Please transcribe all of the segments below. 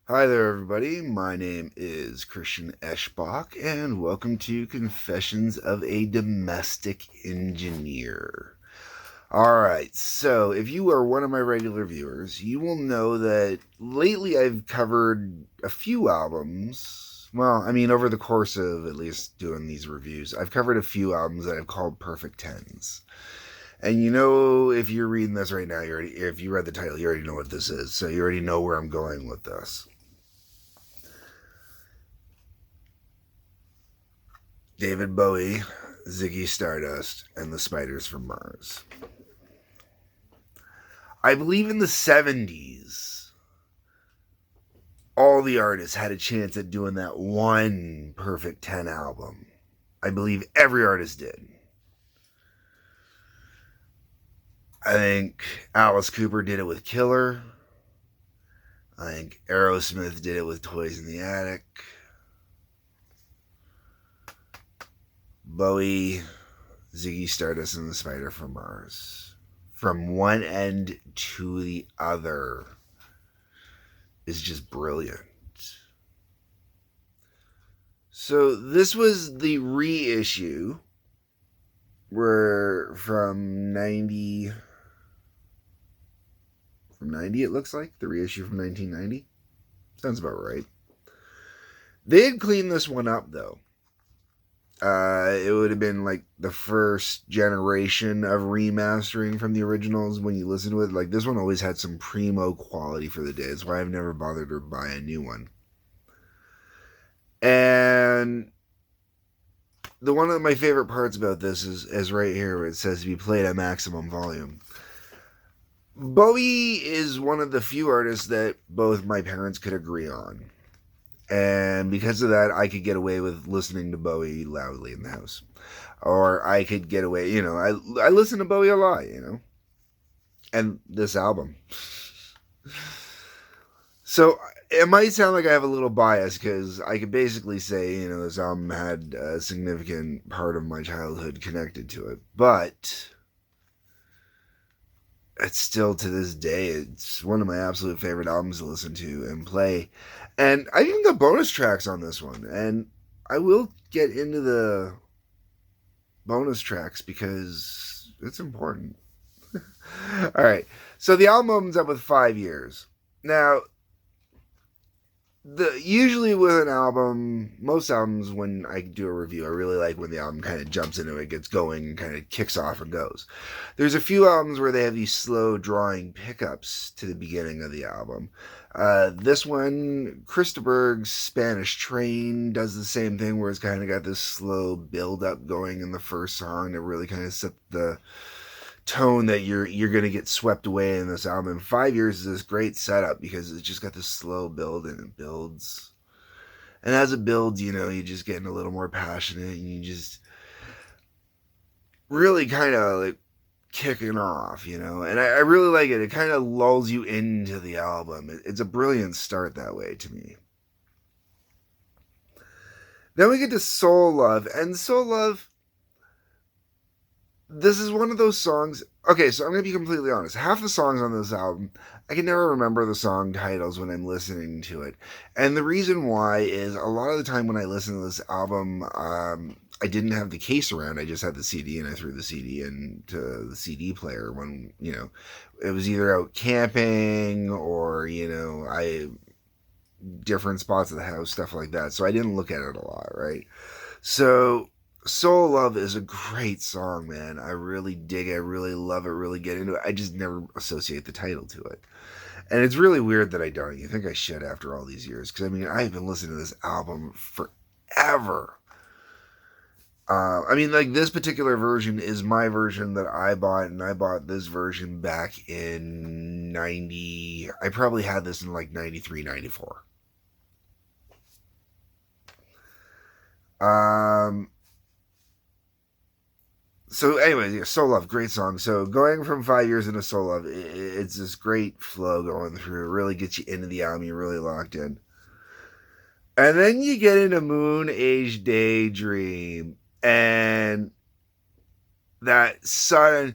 Hi there, everybody. My name is Christian Eschbach, and welcome to Confessions of a Domestic Engineer. Alright, so if you are one of my regular viewers, you will know that lately I've covered a few albums. Well, I mean, over the course of at least doing these reviews, I've covered a few albums that I've called Perfect Tens. And you know, if you're reading this right now, if you read the title, you already know what this is, so you already know where I'm going with this. David Bowie, Ziggy Stardust, and the Spiders from Mars. I believe in the 70s, all the artists had a chance at doing that one Perfect 10 album. I believe every artist did. I think Alice Cooper did it with Killer. I think Aerosmith did it with Toys in the Attic. Bowie, Ziggy Stardust, and the Spider from Mars. From one end to the other is just brilliant. So this was the reissue where from 90 it looks like, the reissue from 1990. Sounds about right. They had cleaned this one up though. It would have been like the first generation of remastering from the originals when you listen to it. Like, this one always had some primo quality for the day. That's why I've never bothered to buy a new one. And one of my favorite parts about this is right here where it says to be played at maximum volume. Bowie is one of the few artists that both my parents could agree on. And because of that, I could get away with listening to Bowie loudly in the house. Or I could get away, I listen to Bowie a lot, And this album. So it might sound like I have a little bias because I could basically say, this album had a significant part of my childhood connected to it. But it's still, to this day, it's one of my absolute favorite albums to listen to and play. And I even got bonus tracks on this one. And I will get into the bonus tracks because it's important. All right. So the album opens up with 5 years. Now, usually with an album, most albums, when I do a review, I really like when the album kind of jumps into it, gets going, and kind of kicks off and goes. There's a few albums where they have these slow drawing pickups to the beginning of the album. This one, Christaberg's Spanish Train, does the same thing where it's kind of got this slow build up going in the first song to really kind of set the tone that you're going to get swept away in this album. 5 years is this great setup because it's just got this slow build and it builds. And as it builds, you just getting a little more passionate and you just really kind of like kicking off, And I really like it. It kind of lulls you into the album. It's a brilliant start that way to me. Then we get to Soul Love. And Soul Love, this is one of those songs. Okay, so I'm going to be completely honest. Half the songs on this album, I can never remember the song titles when I'm listening to it. And the reason why is a lot of the time when I listen to this album, I didn't have the case around. I just had the CD and I threw the CD into the CD player when, it was either out camping or, different spots of the house, stuff like that. So I didn't look at it a lot, right? So Soul Love is a great song, man. I really dig it. I really love it, really get into it. I just never associate the title to it. And it's really weird that I don't. You think I should after all these years. Because, I've been listening to this album forever. Like, this particular version is my version that I bought. And I bought this version back in 90. I probably had this in, like, 93, 94. So anyways, yeah, Soul Love, great song. So going from 5 years into Soul Love, it's this great flow going through. It really gets you into the album. You're really locked in. And then you get into Moon Age Daydream. And that sudden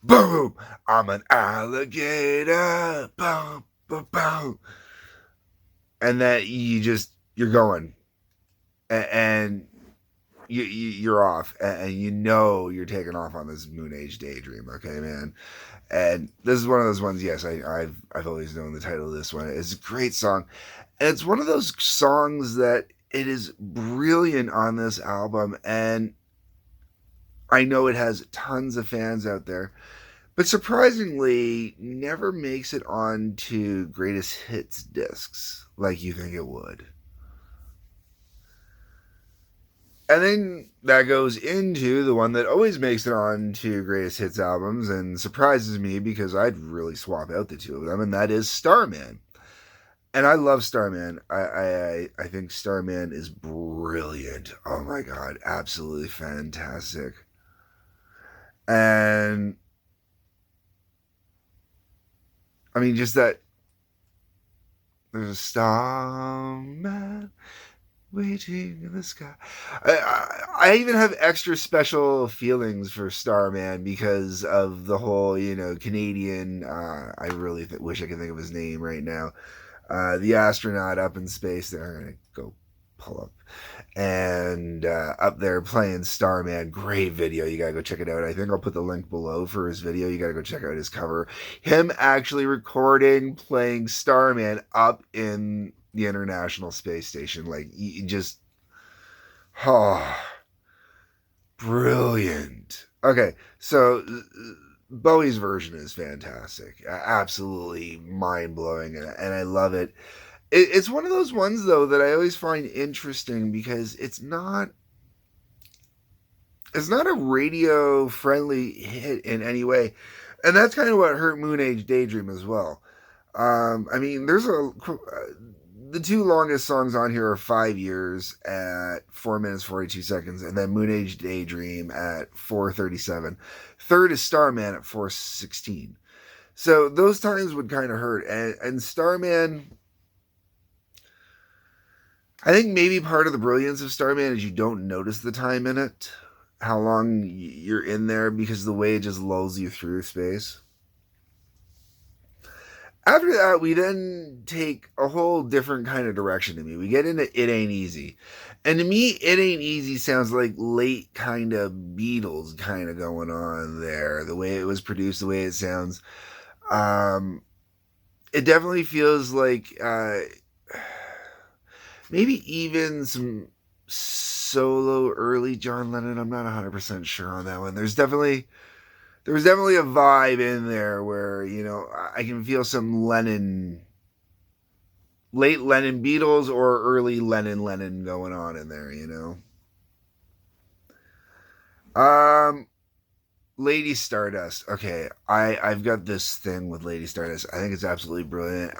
boom, I'm an alligator. Boom, boom, boom. and that you're going, and you're off, and you know you're taking off on this Moon Age Daydream. Okay, man. And this is one of those ones. Yes, I've always known the title of this one. It's a great song, and it's one of those songs that it is brilliant on this album, and I know it has tons of fans out there, but surprisingly never makes it onto greatest hits discs like you think it would. And then that goes into the one that always makes it on to greatest hits albums and surprises me because I'd really swap out the two of them, and that is Starman. And I love Starman. I think Starman is brilliant. Oh my god, absolutely fantastic. And I mean, just that there's a starman waiting in the sky. I even have extra special feelings for Starman because of the whole, Canadian. I really wish I could think of his name right now. The astronaut up in space. They're gonna go pull up and up there playing Starman. Great video. You gotta go check it out. I think I'll put the link below for his video. You gotta go check out his cover. Him actually recording playing Starman up in the International Space Station. Like, just, oh, brilliant. Okay, so Bowie's version is fantastic. Absolutely mind-blowing, and I love it. It's one of those ones, though, that I always find interesting because it's not a radio friendly hit in any way, and that's kind of what hurt Moon Age Daydream as well. I mean, the two longest songs on here are 5 Years at 4 minutes 42 seconds, and then Moon Age Daydream at 4:37. Third is Starman at 4:16. So those times would kind of hurt, and Starman. I think maybe part of the brilliance of Starman is you don't notice the time in it, how long you're in there, because the way it just lulls you through space. After that, we then take a whole different kind of direction to me. We get into It Ain't Easy. And to me, It Ain't Easy sounds like late kind of Beatles kind of going on there. The way it was produced, the way it sounds. It definitely feels like maybe even some solo early John Lennon. I'm not 100% sure on that one. There was definitely a vibe in there where, I can feel some late Lennon Beatles or early Lennon going on in there, Lady Stardust. Okay, I've got this thing with Lady Stardust. I think it's absolutely brilliant.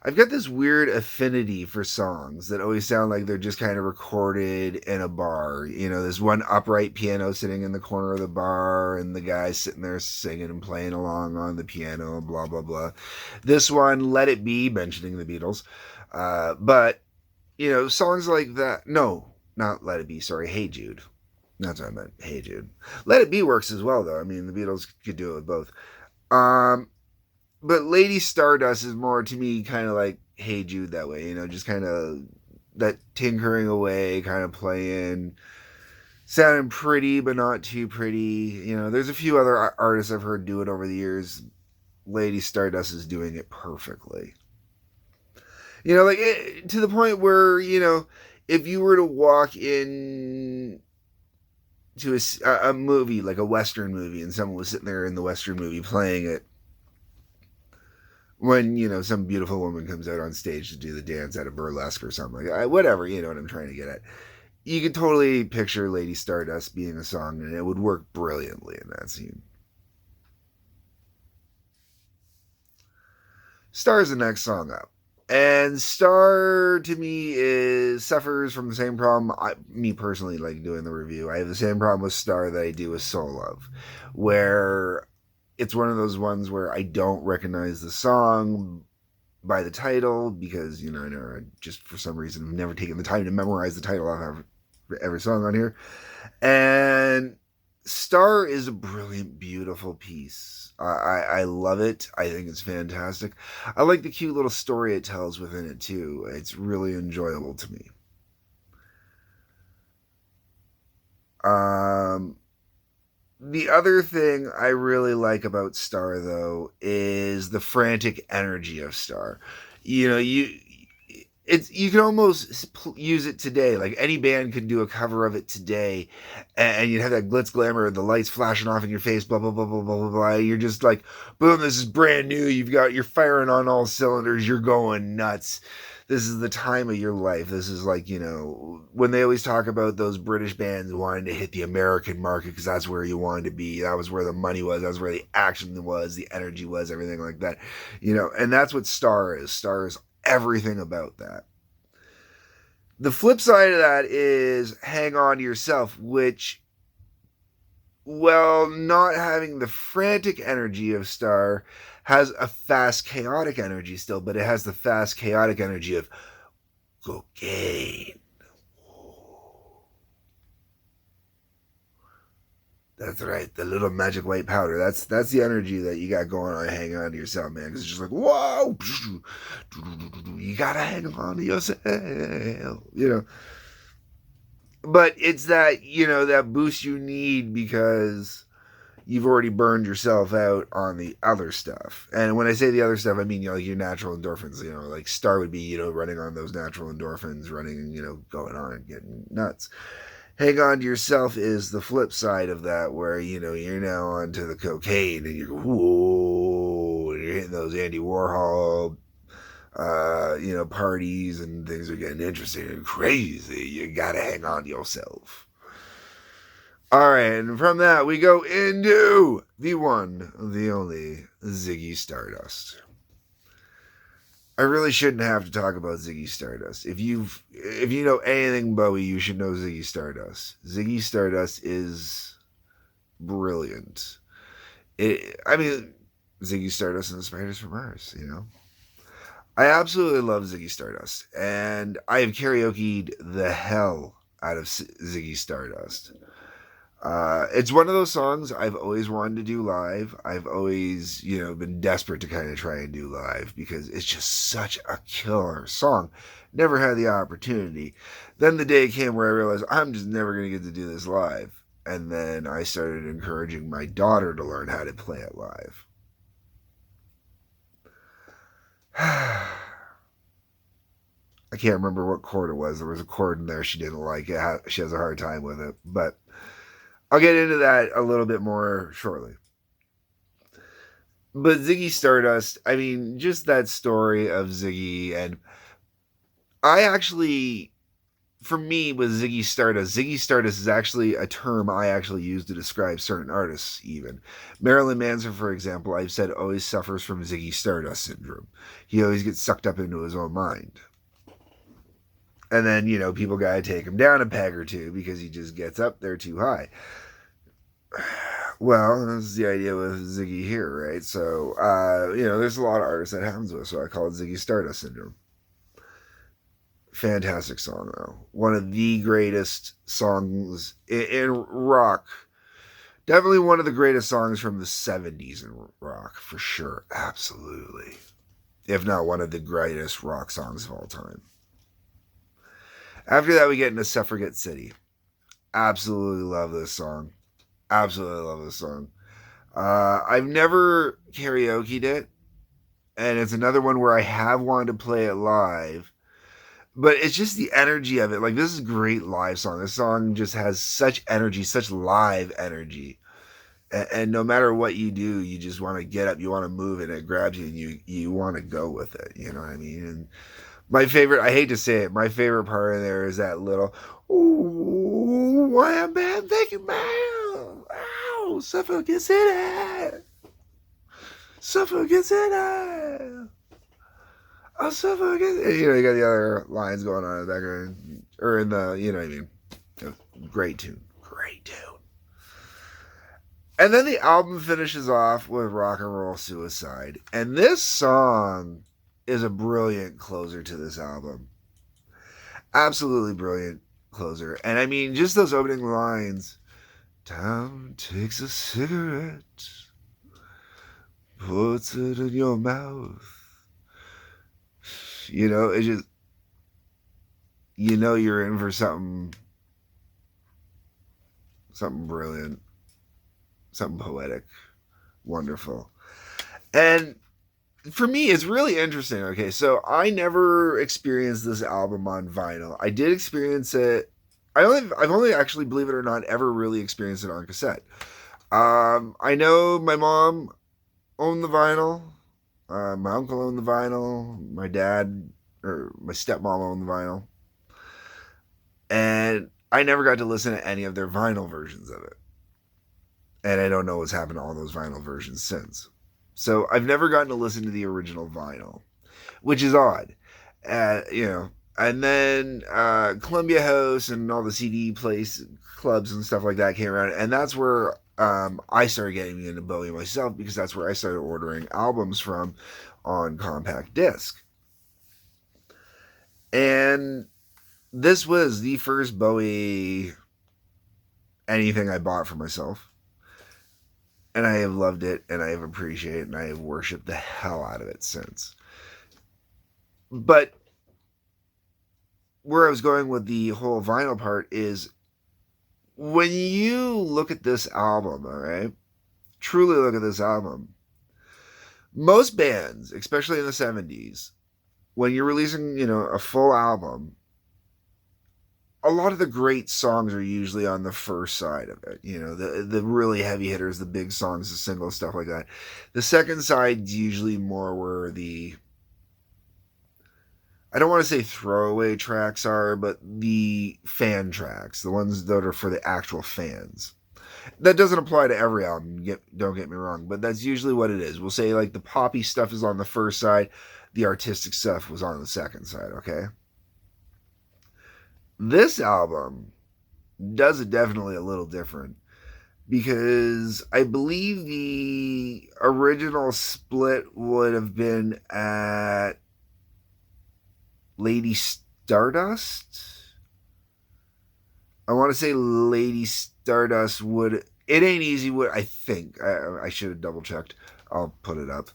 I've got this weird affinity for songs that always sound like they're just kind of recorded in a bar. There's one upright piano sitting in the corner of the bar, and the guy's sitting there singing and playing along on the piano, blah, blah, blah. This one, Let It Be, mentioning the Beatles. But, songs like that. No, not Let It Be, sorry, Hey Jude. That's what I meant, Hey Jude. Let It Be works as well, though. I mean, the Beatles could do it with both. But Lady Stardust is more to me kind of like Hey Jude that way, just kind of that tinkering away, kind of playing, sounding pretty but not too pretty. There's a few other artists I've heard do it over the years. Lady Stardust is doing it perfectly. To the point where, if you were to walk in to a movie, like a Western movie, and someone was sitting there in the Western movie playing it, when, some beautiful woman comes out on stage to do the dance at a burlesque or something like that, whatever, you know what I'm trying to get at. You could totally picture Lady Stardust being a song, and it would work brilliantly in that scene. Star's the next song up. And Star, to me, suffers from the same problem. Me personally, like doing the review, I have the same problem with Star that I do with Soul Love, where it's one of those ones where I don't recognize the song by the title because, I just for some reason have never taken the time to memorize the title of every song on here. And Star is a brilliant, beautiful piece. I love it. I think it's fantastic. I like the cute little story it tells within it too. It's really enjoyable to me. Um, the other thing I really like about Star though is the frantic energy of Star. You know, you can almost use it today. Like any band could do a cover of it today, and you'd have that glitz glamour, the lights flashing off in your face, blah blah blah blah blah blah blah. You're just like, boom, this is brand new. You're firing on all cylinders. You're going nuts. This is the time of your life. This is like, when they always talk about those British bands wanting to hit the American market because that's where you wanted to be. That was where the money was. That was where the action was, the energy was, everything like that. And that's what Star is. Star is everything about that. The flip side of that is Hang On to Yourself, which, well, not having the frantic energy of Star, has a fast, chaotic energy still, but it has the fast, chaotic energy of cocaine. That's right, the little magic white powder. That's the energy that you got going on. Hang on to yourself, man. Because it's just like, whoa, you gotta hang on to yourself. But it's that that boost you need because you've already burned yourself out on the other stuff. And when I say the other stuff, I mean like your natural endorphins. Like Star would be running on those natural endorphins, running going on and getting nuts. Hang On to Yourself is the flip side of that, where you're now onto the cocaine and you're whoa, and you're hitting those Andy Warhol parties, and things are getting interesting and crazy. You gotta hang on to yourself. All right, and from that we go into the one, the only Ziggy Stardust. I really shouldn't have to talk about Ziggy Stardust. If you know anything Bowie, you should know Ziggy Stardust. Ziggy Stardust is brilliant. I mean, Ziggy Stardust and the Spiders from Mars. I absolutely love Ziggy Stardust, and I have karaokeed the hell out of Ziggy Stardust. It's one of those songs I've always wanted to do live. I've always, been desperate to kind of try and do live because it's just such a killer song. Never had the opportunity. Then the day came where I realized I'm just never going to get to do this live. And then I started encouraging my daughter to learn how to play it live. I can't remember what chord it was. There was a chord in there she didn't like. She has a hard time with it. But I'll get into that a little bit more shortly. But Ziggy Stardust, I mean, just that story of Ziggy, and I actually, for me, with Ziggy Stardust is actually a term I actually use to describe certain artists, even. Marilyn Manson, for example, I've said always suffers from Ziggy Stardust syndrome. He always gets sucked up into his own mind. And then, people got to take him down a peg or two because he just gets up there too high. Well, that's the idea with Ziggy here, right? So, there's a lot of artists that happens with, so I call it Ziggy Stardust syndrome. Fantastic song, though. One of the greatest songs in rock. Definitely one of the greatest songs from the 70s in rock, for sure. Absolutely. If not one of the greatest rock songs of all time. After that, we get into Suffragette City. Absolutely love this song. Absolutely love this song. I've never karaoke'd it, and it's another one where I have wanted to play it live, but it's just the energy of it. Like, this is a great live song. This song just has such energy, such live energy. And no matter what you do, you just want to get up, you want to move, and it grabs you, and you want to go with it. You know what I mean? And my favorite, I hate to say it, my favorite part of there is that little, ooh, wham, bam, thinking, man, ow, Suffragette City, Suffragette City, oh, Suffragette City. You got the other lines going on in the background, or in the, you know what I mean? Great tune, great tune. And then the album finishes off with Rock and Roll Suicide, and this song is a brilliant closer to this album. Absolutely brilliant closer. And I mean, just those opening lines. Time takes a cigarette, puts it in your mouth. You know, it just, you know, you're in for something brilliant, something poetic, wonderful. And for me, it's really interesting. Okay, so I never experienced this album on vinyl. I did experience it. I've only actually, believe it or not, ever really experienced it on cassette. I know my mom owned the vinyl. My uncle owned the vinyl. My dad or my stepmom owned the vinyl, and I never got to listen to any of their vinyl versions of it. And I don't know what's happened to all those vinyl versions since. So I've never gotten to listen to the original vinyl, which is odd. You know, and then Columbia House and all the CD place clubs and stuff like that came around, and that's where I started getting into Bowie myself, because that's where I started ordering albums from on compact disc. And this was the first Bowie anything I bought for myself. And I have loved it, and I have appreciated it, and I have worshipped the hell out of it since. But where I was going with the whole vinyl part is, when you look at this album, all right, truly look at this album, most bands, especially in the 70s, when you're releasing, you know, a full album, a lot of the great songs are usually on the first side of it. You know, the really heavy hitters, the big songs, the singles, stuff like that. The second side's usually more where the, I don't want to say throwaway tracks are, but the fan tracks, the ones that are for the actual fans. That doesn't apply to every album, don't get me wrong, but that's usually what it is. We'll say like the poppy stuff is on the first side, the artistic stuff was on the second side, okay? This album does it definitely a little different, because I believe the original split would have been at Lady Stardust. I want to say Lady Stardust would. It Ain't Easy would. I think. I should have double checked. I'll put it up.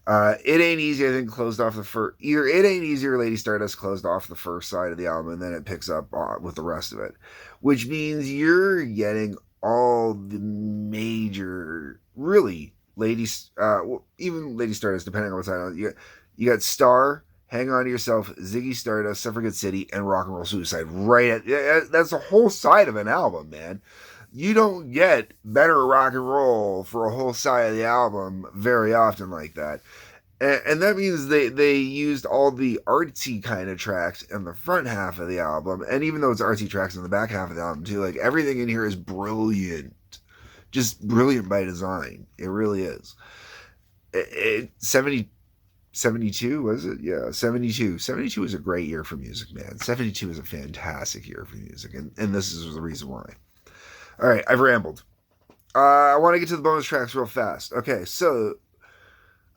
It Ain't Easy, I think, closed off the first. Either It Ain't Easy or Lady Stardust closed off the first side of the album, and then it picks up with the rest of it. Which means you're getting all the major, really, ladies, even Lady Stardust, depending on what side. You got Star, Hang On to Yourself, Ziggy Stardust, Suffragette City, and Rock and Roll Suicide. That's a whole side of an album, man. You don't get better rock and roll for a whole side of the album very often like that. And that means they used all the artsy kind of tracks in the front half of the album. And even though it's artsy tracks in the back half of the album too, like everything in here is brilliant. Just brilliant by design. It really is. 72, was it? Yeah, 72. 72 was a great year for music, man. 72 was a fantastic year for music. And this is the reason why. All right, I've rambled. I want to get to the bonus tracks real fast. Okay, so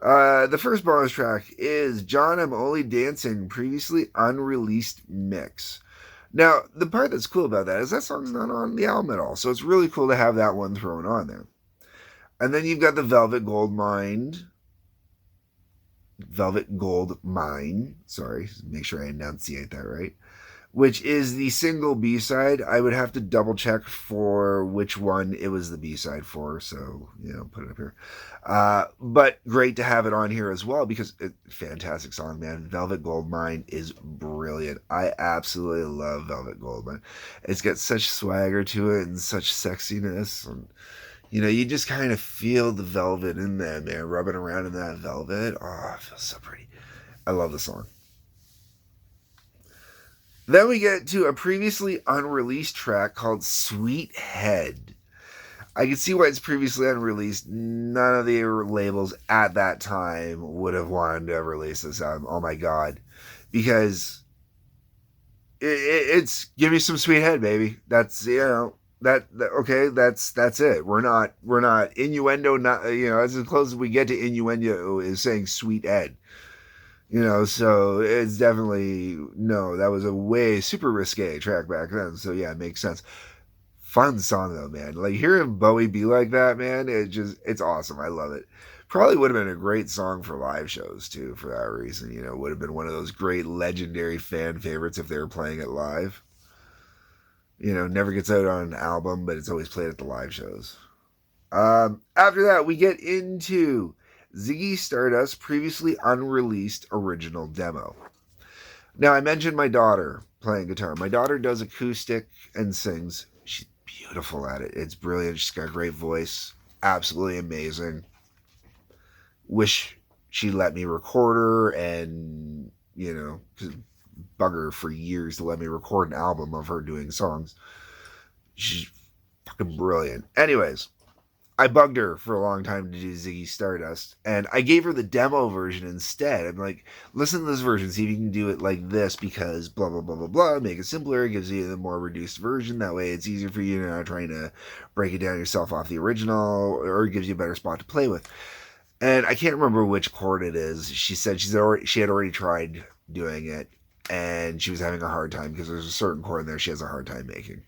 the first bonus track is John I'm Only Dancing, previously unreleased mix. Now, the part that's cool about that is that song's not on the album at all, so it's really cool to have that one thrown on there. And then you've got the Velvet Gold Mine, sorry, make sure I enunciate that right, which is the single B-side. I would have to double check for which one it was the B-side for, so, you know, put it up here. But great to have it on here as well, because fantastic song, man. Velvet Goldmine is brilliant. I absolutely love Velvet Goldmine. It's got such swagger to it and such sexiness, and you know, you just kind of feel the velvet in there, man, rubbing around in that velvet. Oh, it feels so pretty. I love the song. Then we get to a previously unreleased track called Sweet Head. I can see why it's previously unreleased. None of the labels at that time would have wanted to release this album. Oh my God. Because it's give me some sweet head, baby. That's, you know, okay, that's it. We're not innuendo, not, you know, as close as we get to innuendo is saying sweet head. You know, so it's definitely, no, that was a way super risque track back then. So yeah, it makes sense. fun song though, man. Like hearing Bowie be like that, man, it's awesome. I love it. Probably would have been a great song for live shows too, for that reason. Would have been one of those great legendary fan favorites if they were playing it live. Never gets out on an album, but it's always played at the live shows. After that, we get into Ziggy Stardust previously unreleased original demo. Now, I mentioned my daughter playing guitar. My daughter does acoustic and sings. She's beautiful at it. It's brilliant. She's got a great voice. Absolutely amazing. Wish she let me record her and, bug her for years to let me record an album of her doing songs. She's fucking brilliant. Anyways, I bugged her for a long time to do Ziggy Stardust, and I gave her the demo version instead. I'm like, listen to this version, see if you can do it like this, because blah, blah, blah, blah, blah, make it simpler, it gives you the more reduced version, that way it's easier for you, not trying to break it down yourself off the original, or it gives you a better spot to play with. And I can't remember which chord it is. She said she had already tried doing it, and she was having a hard time, because there's a certain chord in there she has a hard time making.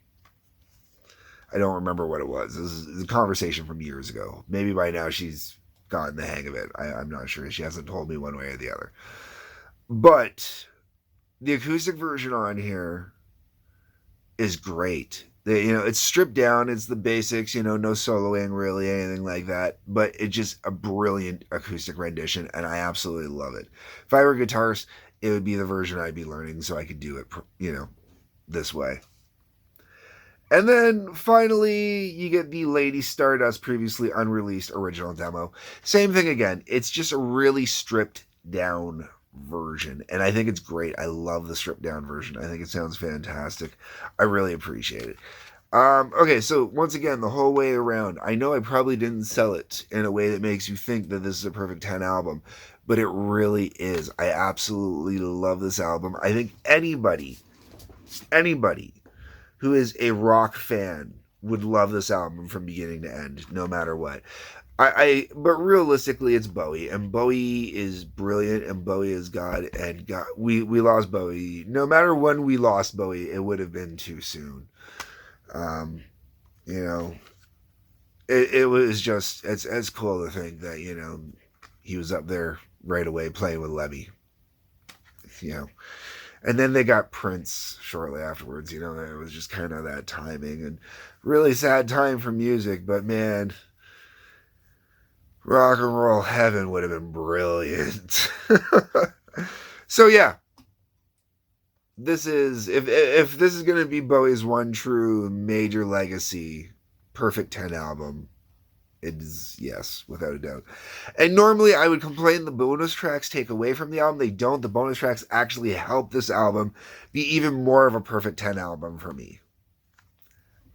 I don't remember what it was. This is a conversation from years ago. Maybe by now she's gotten the hang of it. I'm not sure. She hasn't told me one way or the other. But the acoustic version on here is great. It's stripped down. It's the basics, no soloing really, anything like that. But it's just a brilliant acoustic rendition, and I absolutely love it. If I were a guitarist, it would be the version I'd be learning so I could do it, this way. And then finally, you get the Lady Stardust previously unreleased original demo. Same thing again. It's just a really stripped down version. And I think it's great. I love the stripped down version. I think it sounds fantastic. I really appreciate it. Okay, so once again, the whole way around, I know I probably didn't sell it in a way that makes you think that this is a perfect 10 album, but it really is. I absolutely love this album. I think anybody who is a rock fan would love this album from beginning to end, no matter what. But realistically, it's Bowie, and Bowie is brilliant, and Bowie is God, and God, we lost Bowie. No matter when we lost Bowie, it would have been too soon. It was just, it's cool to think that, he was up there right away playing with Lemmy, And then they got Prince shortly afterwards. It was just kind of that timing, and really sad time for music. But man, rock and roll heaven would have been brilliant. So yeah, this is, if this is going to be Bowie's one true major legacy, perfect 10 album, it is, yes, without a doubt. And normally I would complain the bonus tracks take away from the album. They don't. The bonus tracks actually help this album be even more of a perfect 10 album for me.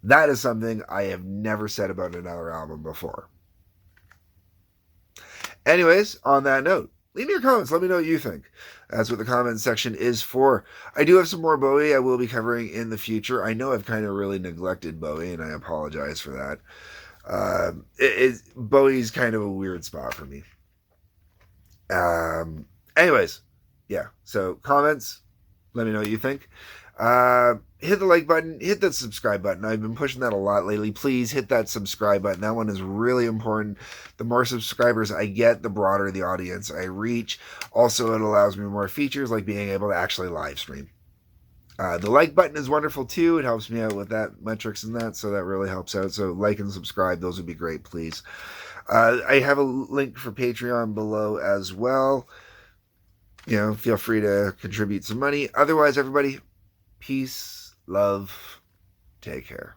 That is something I have never said about another album before. Anyways, on that note, leave me your comments. Let me know what you think. That's what the comment section is for. I do have some more Bowie I will be covering in the future. I know I've kind of really neglected Bowie, and I apologize for that. Bowie's kind of a weird spot for me. Anyways, yeah. So comments, let me know what you think. Hit the like button, hit that subscribe button. I've been pushing that a lot lately. Please hit that subscribe button. That one is really important. The more subscribers I get, the broader the audience I reach. Also, it allows me more features like being able to actually live stream. The like button is wonderful too. It helps me out with that metrics and that, so that really helps out. So like and subscribe, those would be great, please. I have a link for Patreon below as well. Feel free to contribute some money. Otherwise, everybody, peace, love, take care.